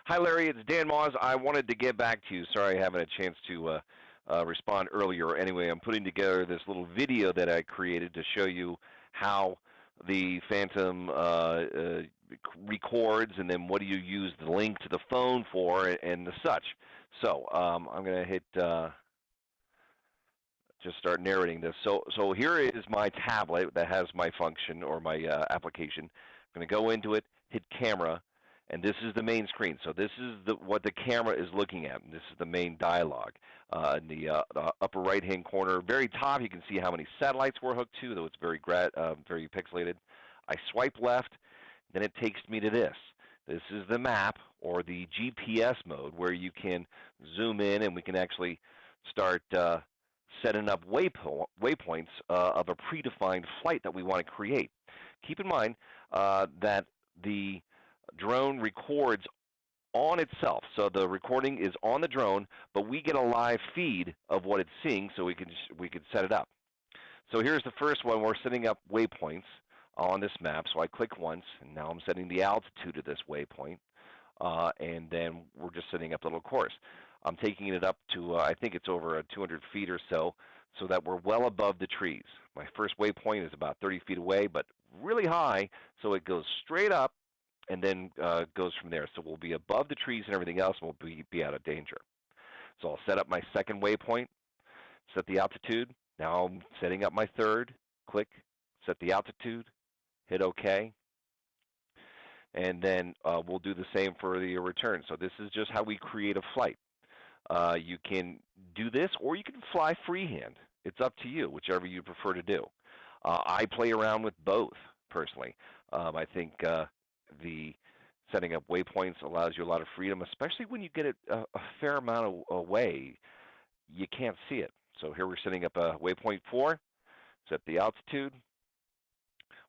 Hi, Larry. It's Dan Moss. I wanted to get back to you. Sorry I haven't had a chance to respond earlier. Anyway, I'm putting together this little video that I created to show you how the Phantom records, and then what do you use the link to the phone for, and the such. So I'm going to hit just start narrating this. So here is my tablet that has my function or my application. I'm going to go into it, hit camera, and this is the main screen. So this is what the camera is looking at, and this is the main dialogue. In the upper right-hand corner, very top, you can see how many satellites we're hooked to, though it's very pixelated. I swipe left, then it takes me to this. This is the map or the GPS mode where you can zoom in and we can actually start setting up waypoints of a predefined flight that we want to create. Keep in mind that the drone records on itself. So the recording is on the drone, but we get a live feed of what it's seeing, so we can set it up. So here's the first one. We're setting up waypoints on this map. So I click once, and now I'm setting the altitude of this waypoint, and then we're just setting up the little course. I'm taking it up to, I think it's over 200 feet or so that we're well above the trees. My first waypoint is about 30 feet away, but really high, so it goes straight up and then goes from there. So we'll be above the trees and everything else, and we'll be out of danger. So I'll set up my second waypoint, set the altitude. Now I'm setting up my third. Click, set the altitude, hit OK. And then we'll do the same for the return. So this is just how we create a flight. You can do this, or you can fly freehand. It's up to you, whichever you prefer to do. I play around with both, personally. I think the setting up waypoints allows you a lot of freedom, especially when you get it a fair amount away. You can't see it. So here we're setting up a waypoint 4, set the altitude.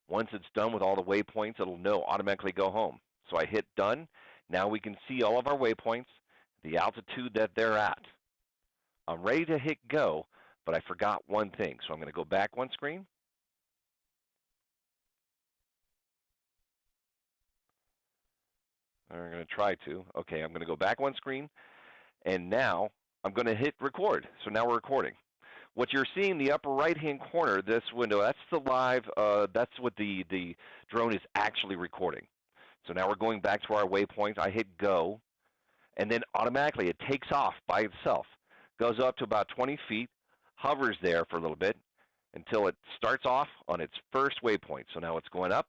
Once it's done with all the waypoints, it'll know automatically go home. So I hit done. Now we can see all of our waypoints, the altitude that they're at. I'm ready to hit go, but I forgot one thing. So I'm going to go back one screen. I'm going to try to. Okay, I'm going to go back one screen, and now I'm going to hit record. So now we're recording. What you're seeing in the upper right-hand corner, this window, that's the live, that's what the drone is actually recording. So now we're going back to our waypoints. I hit go, and then automatically it takes off by itself. Goes up to about 20 feet, hovers there for a little bit until it starts off on its first waypoint. So now it's going up,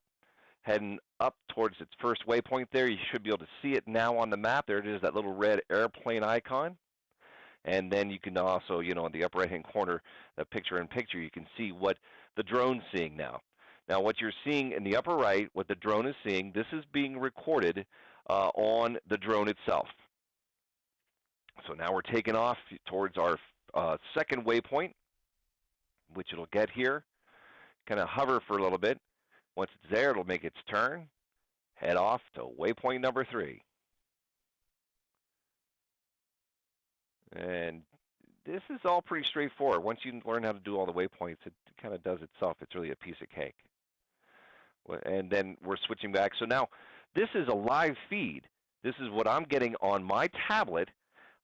heading up towards its first waypoint there. You should be able to see it now on the map. There it is, that little red airplane icon. And then you can also, in the upper right-hand corner, the picture-in-picture, you can see what the drone's seeing now. Now, what you're seeing in the upper right, what the drone is seeing, this is being recorded on the drone itself. So now we're taking off towards our second waypoint, which it'll get here. Kind of hover for a little bit. Once it's there, it'll make its turn. Head off to waypoint number 3. And this is all pretty straightforward. Once you learn how to do all the waypoints, it kind of does itself. It's really a piece of cake. And then we're switching back. So now this is a live feed. This is what I'm getting on my tablet,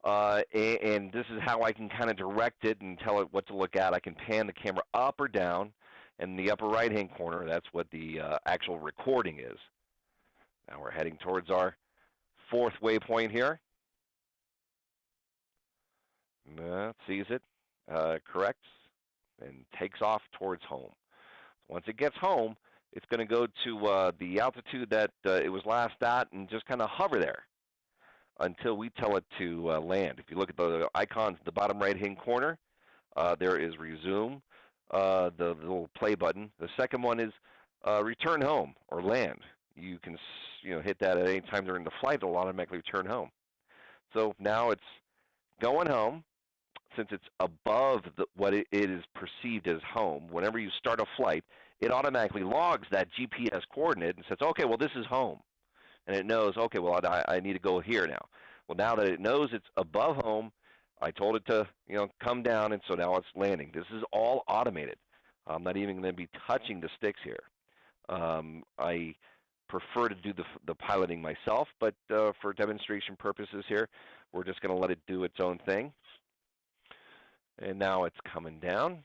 and this is how I can kind of direct it and tell it what to look at. I can pan the camera up or down. And in the upper right-hand corner, that's what the actual recording is. Now we're heading towards our fourth waypoint here. Sees it, corrects, and takes off towards home. Once it gets home, it's going to go to the altitude that it was last at and just kind of hover there until we tell it to land. If you look at the icons at the bottom right-hand corner, there is resume, the little play button. The second one is return home or land. You can hit that at any time during the flight. It'll automatically return home. So now it's going home. Since it's above what it is perceived as home, whenever you start a flight, it automatically logs that GPS coordinate and says, okay, well, this is home. And it knows, okay, well, I need to go here now. Well, now that it knows it's above home, I told it to, come down, and so now it's landing. This is all automated. I'm not even going to be touching the sticks here. I prefer to do the piloting myself, but for demonstration purposes here, we're just going to let it do its own thing. And now it's coming down.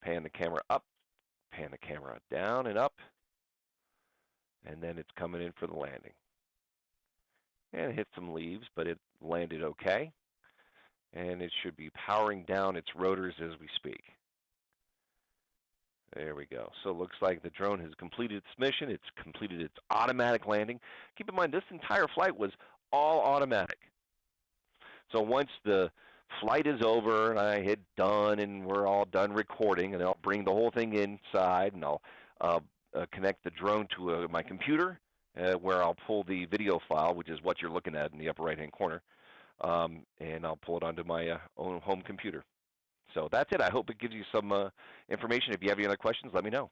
Pan the camera up, pan the camera down and up, and then it's coming in for the landing. And it hit some leaves, but it landed okay. And it should be powering down its rotors as we speak. There we go. So it looks like the drone has completed its mission. It's completed its automatic landing. Keep in mind, this entire flight was all automatic. So once the flight is over and I hit done and we're all done recording, and I'll bring the whole thing inside and I'll connect the drone to my computer where I'll pull the video file, which is what you're looking at in the upper right-hand corner, and I'll pull it onto my own home computer. So that's it. I hope it gives you some information. If you have any other questions, let me know.